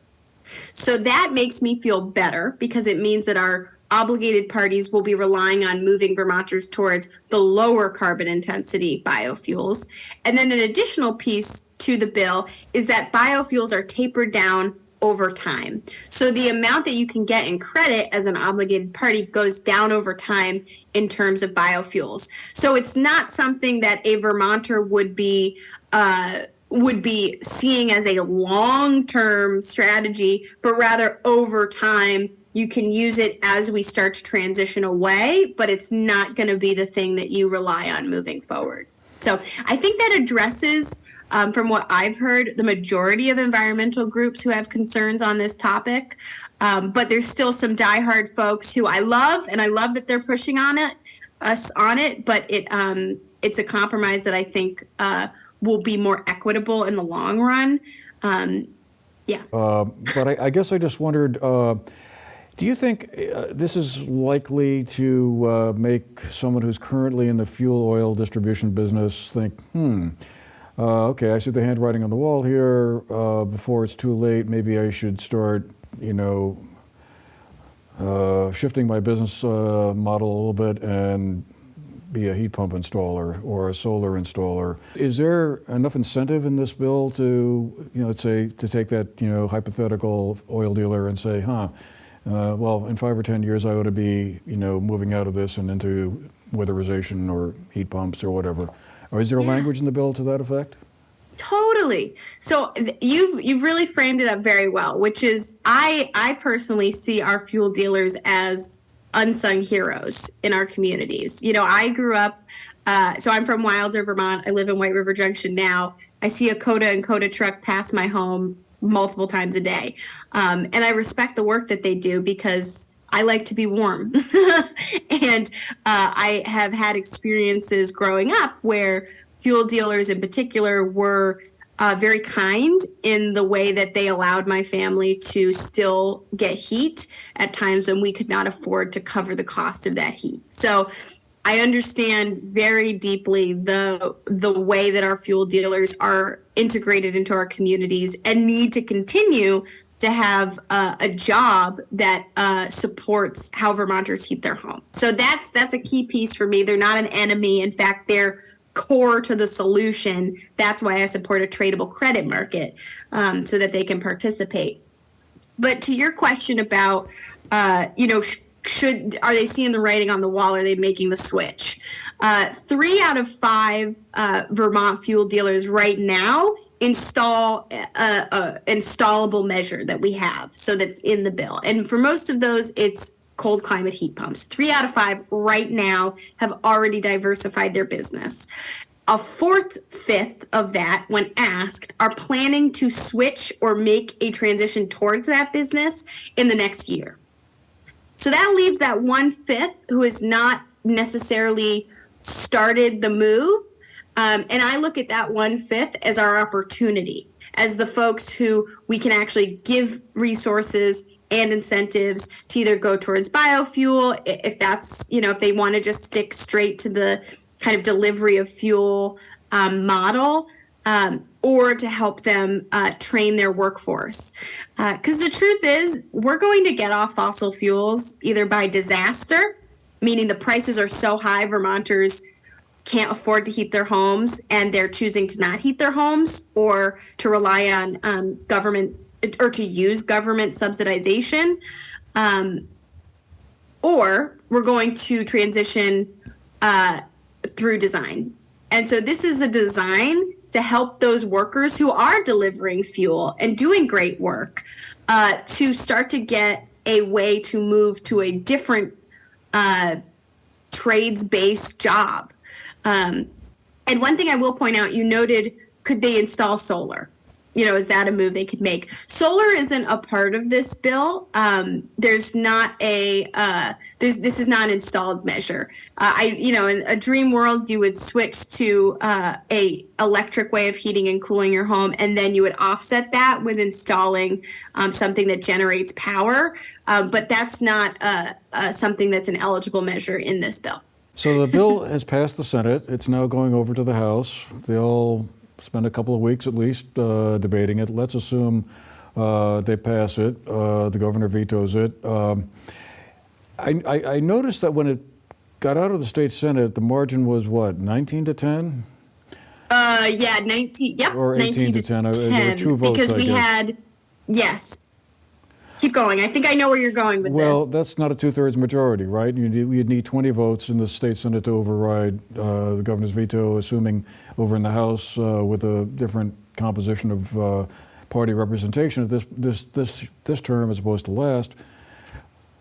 So that makes me feel better because it means that our obligated parties will be relying on moving Vermonters towards the lower carbon intensity biofuels. And then an additional piece to the bill is that biofuels are tapered down over time. So the amount that you can get in credit as an obligated party goes down over time in terms of biofuels. So it's not something that a Vermonter would be seeing as a long-term strategy, but rather over time you can use it as we start to transition away, but it's not going to be the thing that you rely on moving forward. So I think that addresses, from what I've heard, the majority of environmental groups who have concerns on this topic. But there's still some diehard folks who I love, and I love that they're pushing us on it. But it's a compromise that I think will be more equitable in the long run. But I guess I just wondered, do you think this is likely to make someone who's currently in the fuel oil distribution business think, okay, I see the handwriting on the wall here. Before it's too late, maybe I should start, shifting my business model a little bit and be a heat pump installer or a solar installer. Is there enough incentive in this bill to, let's say, to take that, hypothetical oil dealer and say, well, in 5 or 10 years, I ought to be, moving out of this and into weatherization or heat pumps or whatever. Or is there a language in the bill to that effect? Totally. So you've really framed it up very well, which is I personally see our fuel dealers as unsung heroes in our communities. I grew up, so I'm from Wilder, Vermont. I live in White River Junction now. I see a Coda and Coda truck pass my home multiple times a day. And I respect the work that they do because I like to be warm. And I have had experiences growing up where fuel dealers in particular were very kind in the way that they allowed my family to still get heat at times when we could not afford to cover the cost of that heat. So I understand very deeply the way that our fuel dealers are integrated into our communities and need to continue to have a job that supports how Vermonters heat their home. So that's a key piece for me. They're not an enemy. In fact, they're core to the solution. That's why I support a tradable credit market, so that they can participate. But to your question about, are they seeing the writing on the wall? Are they making the switch? 3 out of 5 Vermont fuel dealers right now install a installable measure that we have, so that's in the bill. And for most of those, it's cold climate heat pumps. 3 out of 5 right now have already diversified their business. A 4/5 of that, when asked, are planning to switch or make a transition towards that business in the next year. So that leaves that 1/5 who has not necessarily started the move. And I look at that 1/5 as our opportunity, as the folks who we can actually give resources and incentives to either go towards biofuel, if that's, if they want to just stick straight to the kind of delivery of fuel model, or to help them train their workforce. Because the truth is, we're going to get off fossil fuels either by disaster, meaning the prices are so high Vermonters can't afford to heat their homes and they're choosing to not heat their homes, or to rely on government or to use government subsidization, or we're going to transition through design. And so this is a design to help those workers who are delivering fuel and doing great work to start to get a way to move to a different trades-based job. And one thing I will point out, you noted, could they install solar? Is that a move they could make? Solar isn't a part of this bill. There's not this is not an installed measure. In a dream world, you would switch to a electric way of heating and cooling your home, and then you would offset that with installing something that generates power. But that's not something that's an eligible measure in this bill. So the bill has passed the Senate. It's now going over to the House. They'll spend a couple of weeks at least debating it. Let's assume they pass it. The governor vetoes it. I noticed that when it got out of the state Senate, the margin was what, 19-10? Yeah, 19. Yep, or 18 to 10. There were 2 votes, because we had, yes. Keep going. I think I know where you're going with this. Well, that's not a 2/3 majority, right? You'd need 20 votes in the state Senate to override the governor's veto, assuming over in the House with a different composition of party representation this term as opposed to last.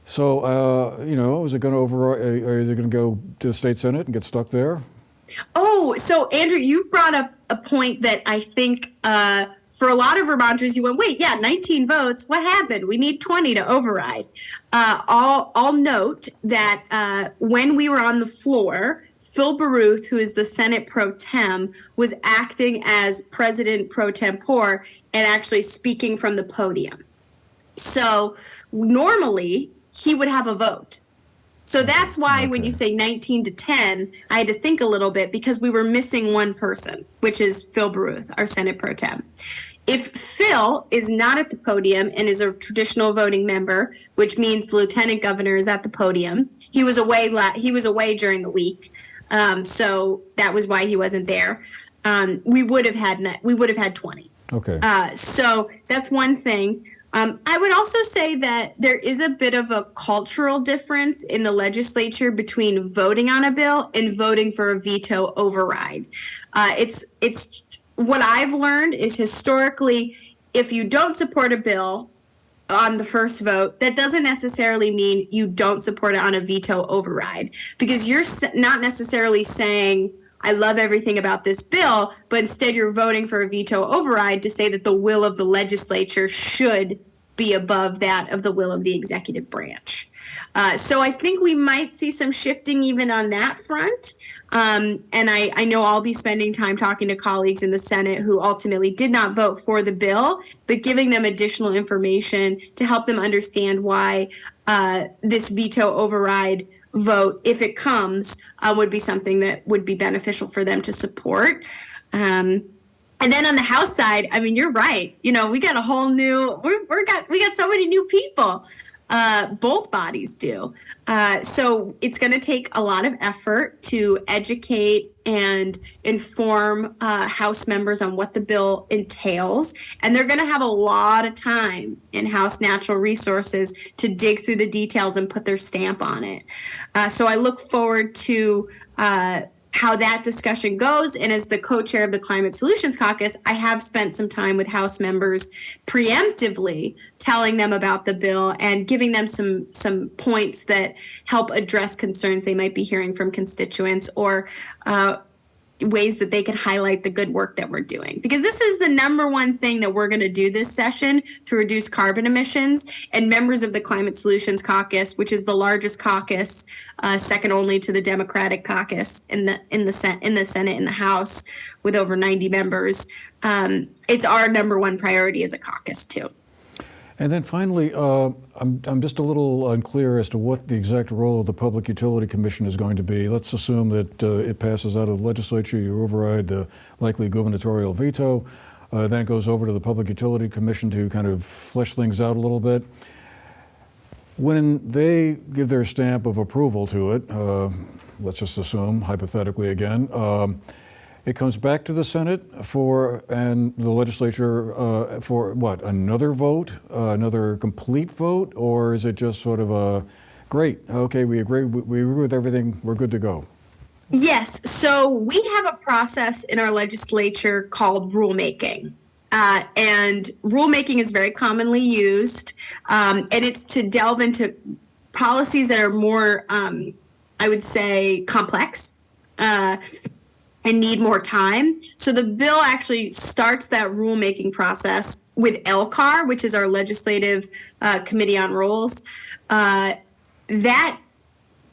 So, is it going to override? Are they going to go to the state Senate and get stuck there? Oh, so Andrew, you brought up a point that I think for a lot of Vermonters, you went, wait, yeah, 19 votes. What happened? We need 20 to override. I'll note that when we were on the floor, Phil Baruth, who is the Senate pro tem, was acting as president pro tempore and actually speaking from the podium. So normally he would have a vote. So that's why when you say 19-10, I had to think a little bit because we were missing one person, which is Phil Baruth, our Senate pro tem. If Phil is not at the podium and is a traditional voting member, which means the lieutenant governor is at the podium, he was away during the week, so that was why he wasn't there. We would have had 20. Okay. So that's one thing. I would also say that there is a bit of a cultural difference in the legislature between voting on a bill and voting for a veto override. It's what I've learned is historically, if you don't support a bill on the first vote, that doesn't necessarily mean you don't support it on a veto override, because you're not necessarily saying, I love everything about this bill, but instead you're voting for a veto override to say that the will of the legislature should be above that of the will of the executive branch. So I think we might see some shifting even on that front. And I know I'll be spending time talking to colleagues in the Senate who ultimately did not vote for the bill, but giving them additional information to help them understand why this veto override vote, if it comes, would be something that would be beneficial for them to support. And then on the House side, I mean, you're right. You know, we got a whole new, we got so many new people. Both bodies do. So it's going to take a lot of effort to educate and inform House members on what the bill entails. And they're going to have a lot of time in House Natural Resources to dig through the details and put their stamp on it. So I look forward to how that discussion goes. And as the co-chair of the Climate Solutions Caucus, I have spent some time with House members preemptively telling them about the bill and giving them some points that help address concerns they might be hearing from constituents, or ways that they can highlight the good work that we're doing. Because this is the number one thing that we're going to do this session to reduce carbon emissions. And members of the Climate Solutions Caucus, which is the largest caucus, second only to the Democratic caucus in the Senate and the House, with over 90 members, it's our number one priority as a caucus too. And then finally, I'm just a little unclear as to what the exact role of the Public Utility Commission is going to be. Let's assume that it passes out of the legislature, you override the likely gubernatorial veto, then it goes over to the Public Utility Commission to kind of flesh things out a little bit. When they give their stamp of approval to it, let's just assume, hypothetically again, it comes back to the Senate and the legislature for what, another vote, another complete vote, or is it just sort of a, great, okay, we agree with everything, we're good to go? Yes, so we have a process in our legislature called rulemaking. And rulemaking is very commonly used, and it's to delve into policies that are more, I would say, complex. And need more time. So the bill actually starts that rulemaking process with LCAR, which is our Legislative Committee on Rules. That,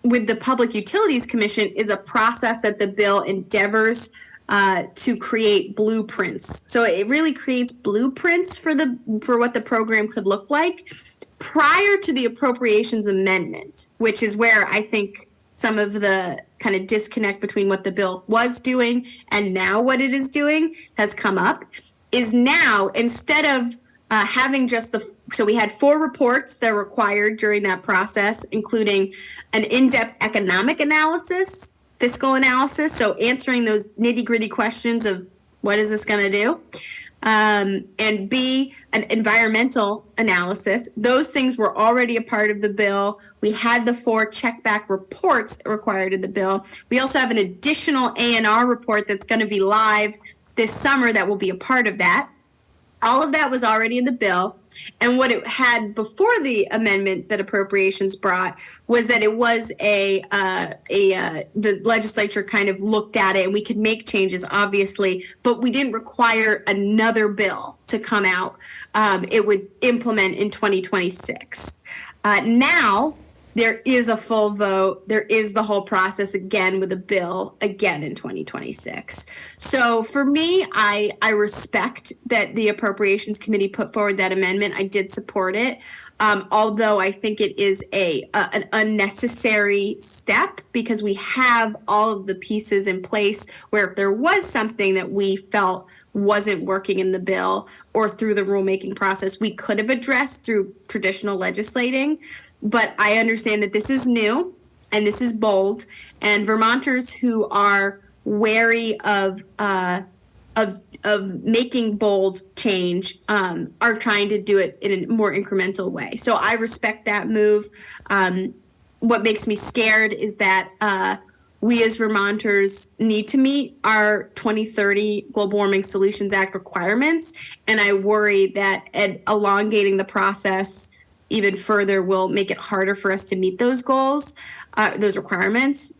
with the Public Utilities Commission, is a process that the bill endeavors to create blueprints. So it really creates blueprints for what the program could look like prior to the appropriations amendment, which is where I think some of the kind of disconnect between what the bill was doing and now what it is doing has come up, is now, instead of having just so we had 4 reports that were required during that process, including an in-depth economic analysis, fiscal analysis, so answering those nitty-gritty questions of what is this going to do, and B, an environmental analysis. Those things were already a part of the bill. We had the 4 checkback reports required in the bill. We also have an additional A&R report that's going to be live this summer that will be a part of that. All of that was already in the bill. And what it had before the amendment that appropriations brought was that it was the legislature kind of looked at it, and we could make changes, obviously, but we didn't require another bill to come out. It would implement in 2026. Now, there is a full vote. There is the whole process again with a bill again in 2026. So for me, I respect that the Appropriations Committee put forward that amendment. I did support it, although I think it is an unnecessary step, because we have all of the pieces in place where if there was something that we felt wasn't working in the bill or through the rulemaking process, we could have addressed through traditional legislating. But I understand that this is new and this is bold, and Vermonters who are wary of making bold change are trying to do it in a more incremental way. So I respect that move. What makes me scared is that we as Vermonters need to meet our 2030 Global Warming Solutions Act requirements. And I worry that elongating the process even further will make it harder for us to meet those goals, those requirements,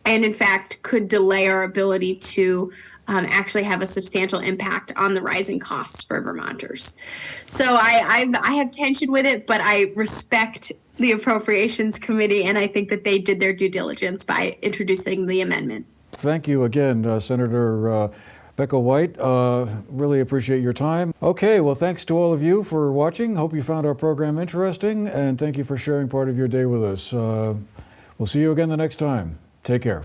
and in fact could delay our ability to actually have a substantial impact on the rising costs for Vermonters. So I have tension with it, but I respect the Appropriations Committee, and I think that they did their due diligence by introducing the amendment. Thank you again, Senator Becca White. Really appreciate your time. Okay, well, thanks to all of you for watching. Hope you found our program interesting, and thank you for sharing part of your day with us. We'll see you again the next time. Take care.